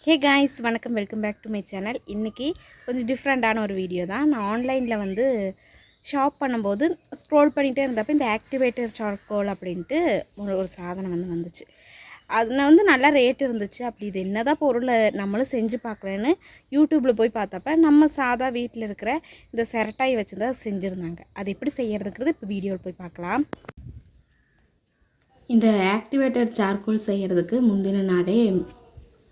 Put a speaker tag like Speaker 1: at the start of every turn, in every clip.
Speaker 1: ஹே guys, வணக்கம். Welcome back to my channel. இன்றைக்கி கொஞ்சம் டிஃப்ரெண்ட்டான ஒரு வீடியோ தான். நான் ஆன்லைனில் வந்து ஷாப் பண்ணும்போது ஸ்க்ரோல் பண்ணிகிட்டே இருந்தப்போ இந்த ஆக்டிவேட்டர் சார்கோல் அப்படின்ட்டு ஒரு சாதனம் வந்துச்சு. அது வந்து நல்லா ரேட் இருந்துச்சு. அப்படி இது என்ன தான் பொருளை நம்மளும் செஞ்சு பார்க்குறேன்னு யூடியூப்பில் போய் பார்த்தப்ப நம்ம சாதா வீட்டில் இருக்கிற இந்த சிரட்டாய் வச்சு தான் செஞ்சுருந்தாங்க. அது எப்படி செய்கிறதுங்கிறது இப்போ வீடியோவில் போய் பார்க்கலாம். இந்த ஆக்டிவேட்டர் சார்கோல் செய்கிறதுக்கு முந்தின நாளே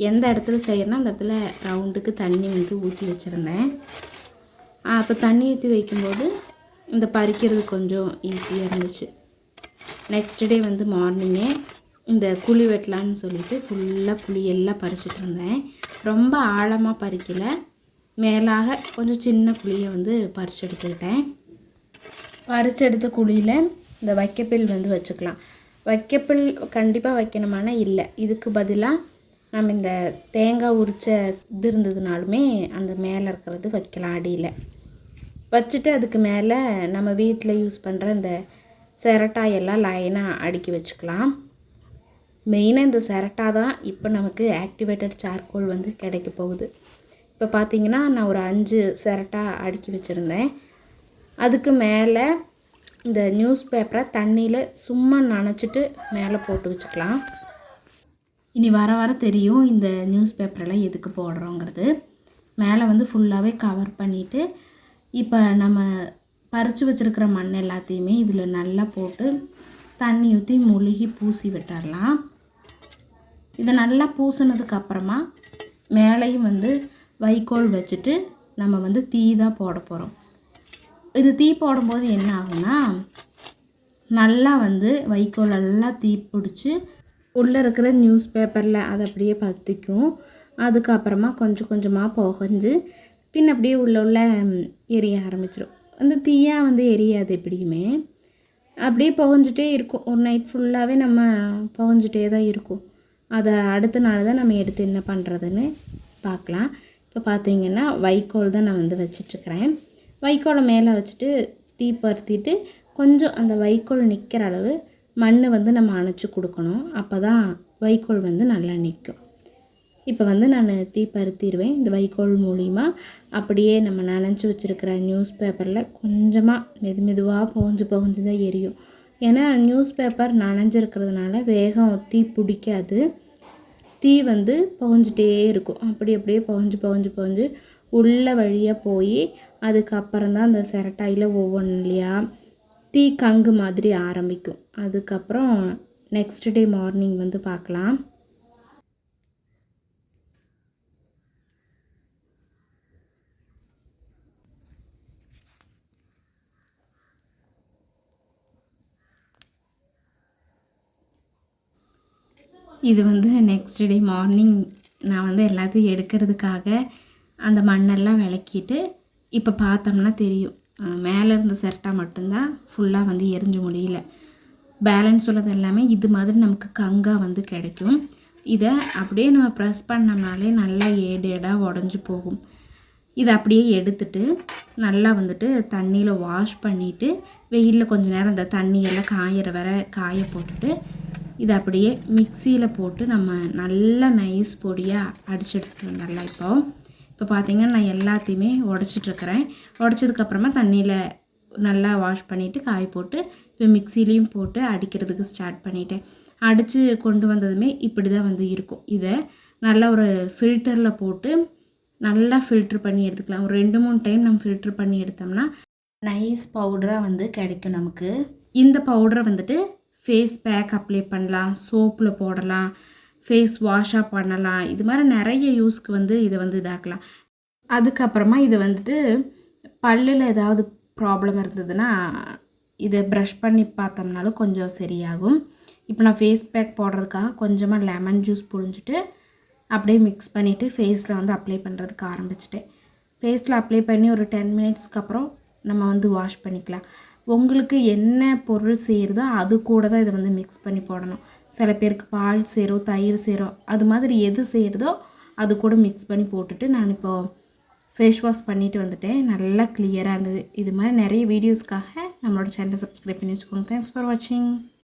Speaker 1: எந்த இடத்துல செய்யறேன்னா அந்த இடத்துல ரவுண்டுக்கு தண்ணி வந்து ஊற்றி வச்சுருந்தேன். அப்போ தண்ணி ஊற்றி வைக்கும்போது இந்த பறிக்கிறது கொஞ்சம் ஈஸியாக இருந்துச்சு. நெக்ஸ்ட் டே வந்து மார்னிங்கே இந்த குழி வெட்டலான்னு சொல்லிட்டு ஃபுல்லாக குழியெல்லாம் பறிச்சுட்டு இருந்தேன். ரொம்ப ஆழமாக பறிக்கலை, மேலாக கொஞ்சம் சின்ன குழியை வந்து பறிச்சு எடுத்துக்கிட்டேன். பறிச்செடுத்த குழியில் இந்த வைக்கப்பில் வந்து வச்சுக்கலாம். வைக்கப்பில் கண்டிப்பாக வைக்கணுமான இல்லை, இதுக்கு பதிலாக நம்ம இந்த தேங்காய் உரித்த இது இருந்ததுனாலுமே அந்த மேலே இருக்கிறது வைக்கலாம். அடியில் வச்சுட்டு அதுக்கு மேலே நம்ம வீட்டில் யூஸ் பண்ணுற இந்த சிரட்டாயெல்லாம் லைனாக அடுக்கி வச்சுக்கலாம். மெயினாக இந்த சிரட்டா தான் இப்போ நமக்கு ஆக்டிவேட்டட் சார்கோல் வந்து கிடைக்க போகுது. இப்போ பார்த்திங்கன்னா நான் ஒரு 5 சிரட்டா அடுக்கி வச்சுருந்தேன். அதுக்கு மேலே இந்த நியூஸ் பேப்பரை தண்ணியில் சும்மா நனைச்சிட்டு மேலே போட்டு வச்சுக்கலாம். இனி வர வர தெரியும் இந்த நியூஸ் பேப்பரெல்லாம் எதுக்கு போடுறோங்கிறது. மேலே வந்து ஃபுல்லாகவே கவர் பண்ணிவிட்டு இப்போ நம்ம பறித்து வச்சுருக்கிற மண் எல்லாத்தையுமே இதில் நல்லா போட்டு தண்ணி ஊற்றி மூழ்கி பூசி விட்டுடலாம். இதை நல்லா பூசினதுக்கப்புறமா மேலேயும் வந்து வைக்கோல் வச்சுட்டு நம்ம வந்து தீ தான் போட போகிறோம். இது தீ போடும்போது என்ன ஆகும்னா நல்லா வந்து வைக்கோல் எல்லாம் தீ பிடிச்சி உள்ளே இருக்கிற நியூஸ் பேப்பரில் அது அப்படியே பற்றிக்கும். அதுக்கப்புறமா கொஞ்சம் கொஞ்சமாக புகஞ்சு பின் அப்படியே உள்ள எரிய ஆரம்பிச்சிடும். அந்த தீயாக வந்து எரியாது, எப்படியுமே அப்படியே புகஞ்சிட்டே இருக்கும். ஒரு நைட் ஃபுல்லாகவே நம்ம புகஞ்சிட்டே தான் இருக்கும். அதை அடுத்த நாள் தான் நம்ம எடுத்து என்ன பண்ணுறதுன்னு பார்க்கலாம். இப்போ பார்த்திங்கன்னா வைக்கோல் தான் நான் வந்து வச்சிட்ருக்கிறேன். வைக்கோலை மேலே வச்சுட்டு தீ பருத்திட்டு கொஞ்சம் அந்த வைக்கோல் நிற்கிற அளவு மண் வந்து நம்ம அணைச்சி கொடுக்கணும். அப்போ தான் வைக்கோல் வந்து நல்லா நிற்கும். இப்போ வந்து நான் தீ பருத்திடுவேன். இந்த வைக்கோல் மூலிமா அப்படியே நம்ம நனைச்சி வச்சுருக்கிற நியூஸ் பேப்பரில் கொஞ்சமாக மெதுவாக புகஞ்சு தான் எரியும். ஏன்னா நியூஸ் பேப்பர் நனைஞ்சிருக்கிறதுனால வேகம் தீ பிடிக்காது. தீ வந்து புகஞ்சிட்டே இருக்கும். அப்படியே புகஞ்சு உள்ள வழியாக போய் அதுக்கப்புறம் தான் அந்த சிரட்டாயில் ஒவ்வொன்றிலையா தீ கங்கு மாதிரி ஆரம்பிக்கும். அதுக்கப்புறம் நெக்ஸ்ட் டே மார்னிங் வந்து பார்க்கலாம். இது வந்து நெக்ஸ்ட் டே மார்னிங் நான் வந்து எல்லாத்தையும் எடுக்கிறதுக்காக அந்த மண்ணெல்லாம் விளக்கிட்டு இப்போ பார்த்தோம்னா தெரியும் மேலே இருந்த சிரட்டா மட்டும்தான் ஃபுல்லாக வந்து எரிஞ்சு முடியல. பேலன்ஸ் உள்ளது எல்லாமே இது மாதிரி நமக்கு கங்காக வந்து கிடைக்கும். இதை அப்படியே நம்ம ப்ரெஸ் பண்ணோம்னாலே நல்லா ஏடாக உடஞ்சி போகும். இதை அப்படியே எடுத்துட்டு நல்லா வந்துட்டு தண்ணியில் வாஷ் பண்ணிவிட்டு வெயிலில் கொஞ்சம் நேரம் அந்த தண்ணியெல்லாம் காயிற வர காய போட்டுட்டு இதை அப்படியே மிக்சியில் போட்டு நம்ம நல்லா நைஸ் பொடியாக அடிச்சு எடுத்துகிட்டு வந்துடலாம். இப்போ பார்த்திங்கன்னா நான் எல்லாத்தையுமே உடச்சிட்ருக்கிறேன். உடச்சதுக்கப்புறமா தண்ணியில் நல்லா வாஷ் பண்ணிவிட்டு காய போட்டு இப்போ மிக்சிலையும் போட்டு அடிக்கிறதுக்கு ஸ்டார்ட் பண்ணிட்டேன். அடித்து கொண்டு வந்ததுமே இப்படி தான் வந்து இருக்கும். இதை நல்லா ஒரு ஃபில்டரில் போட்டு நல்லா ஃபில்ட்ரு பண்ணி எடுத்துக்கலாம். ஒரு 2-3 டைம் நம்ம ஃபில்ட்ரு பண்ணி எடுத்தோம்னா நைஸ் பவுடராக வந்து கிடைக்கும் நமக்கு. இந்த பவுடரை வந்துட்டு ஃபேஸ் பேக் அப்ளை பண்ணலாம், சோப்பில் போடலாம், ஃபேஸ் வாஷாக பண்ணலாம். இது மாதிரி நிறைய யூஸ்க்கு வந்து இதை வந்து இதாக்கலாம். அதுக்கப்புறமா இதை வந்துட்டு பல்லில் ஏதாவது ப்ராப்ளம் இருந்ததுன்னா இதை ப்ரஷ் பண்ணி பார்த்தோம்னாலும் கொஞ்சம் சரியாகும். இப்போ நான் ஃபேஸ் பேக் போடுறதுக்காக கொஞ்சமாக லெமன் ஜூஸ் புழிஞ்சிட்டு அப்படியே மிக்ஸ் பண்ணிவிட்டு ஃபேஸில் வந்து அப்ளை பண்ணுறதுக்கு ஆரம்பிச்சிட்டேன். ஃபேஸில் அப்ளை பண்ணி ஒரு 10 மினிட்ஸ்க்கு அப்புறம் நம்ம வந்து வாஷ் பண்ணிக்கலாம். உங்களுக்கு என்ன பொருள் செய்கிறதோ அது கூட தான் இதை வந்து மிக்ஸ் பண்ணி போடணும். சில பேருக்கு பால் சேரும், தயிர் சேரும், அது மாதிரி எது செய்கிறதோ அது கூட மிக்ஸ் பண்ணி போட்டுட்டு நான் இப்போது ஃபேஸ் வாஷ் பண்ணிவிட்டு வந்துட்டேன். நல்லா கிளியராக இருந்தது. இது மாதிரி நிறைய வீடியோஸ்க்காக நம்மளோட சேனலை சப்ஸ்கிரைப் பண்ணி வச்சுக்கோங்க. தேங்க்ஸ் ஃபார் வாட்சிங்.